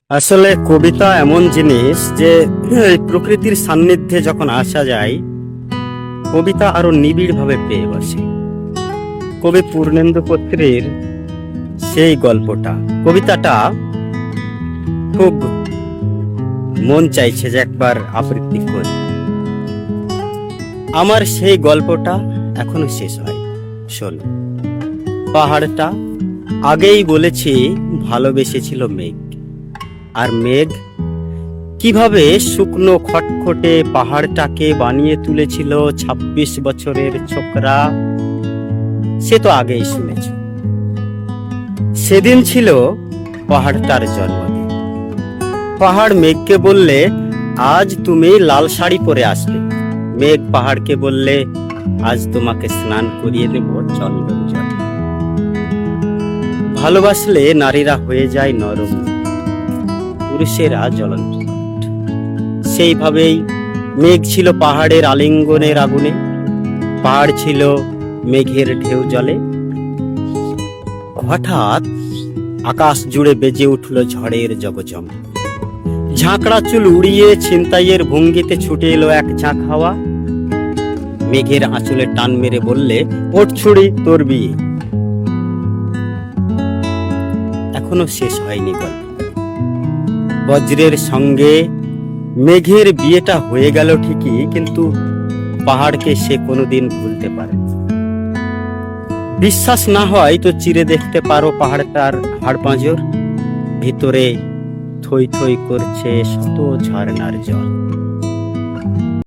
আসলে কবিতা এমন জিনিস যে এই প্রকৃতির সান্নিধ্যে যখন আসা যায়, কবিতা আরো নিবিড় ভাবে পেয়ে বসে। কবি পূর্ণেন্দু পত্রের সেই গল্পটা, কবিতাটা খুব মন চাইছে যে একবার আবৃত্তি করি। আমার সেই গল্পটা এখনো শেষ হয়। শোনো, পাহাড়টা আগেই বলেছি ভালোবেসেছিল মেঘ, আর মেঘ কিভাবে শুকনো খটখটে পাহাড়টাকে বানিয়ে তুলেছিল ২৬ বছরের ছোকরা, সে তো আগেই শুনেছ। সেদিন ছিল পাহাড়টার জন্মদিন। পাহাড় মেঘকে বললে, আজ তুমি লাল শাড়ি পরে আসবে। মেঘ পাহাড়কে বললে, আজ তোমাকে স্নান করিয়ে দেব চন্দন জলে। ভালোবাসলে নারীরা হয়ে যায় নরম, পুরুষেরা জ্বলন্ত। সেইভাবেই মেঘ ছিল পাহাড়ের আলিঙ্গনের আগুনে, পাহাড় ছিল মেঘের ঢেউ জলে। হঠাৎ আকাশ জুড়ে বেজে উঠল ঝড়ের জগজম। ঝাঁকড়া চুল উড়িয়ে ছিনতাইয়ের ভঙ্গিতে ছুটে এলো এক ঝাঁক হাওয়া। মেঘের আঁচলে টান মেরে বললে, ওঠ ছুড়ি, তোর বিয়ে। এখনো শেষ হয়নি গল্প। বজ্রের সঙ্গে মেঘের বিয়েটা হয়ে গেল ঠিকই, কিন্তু পাহাড়কে সে কোনোদিন ভুলতে পারে। বিশ্বাস না হয় তো চিরে দেখতে পারো পাহাড়টার হাড়পাঁজর, ভিতরে থই থই করছে শত ঝর্ণার জল।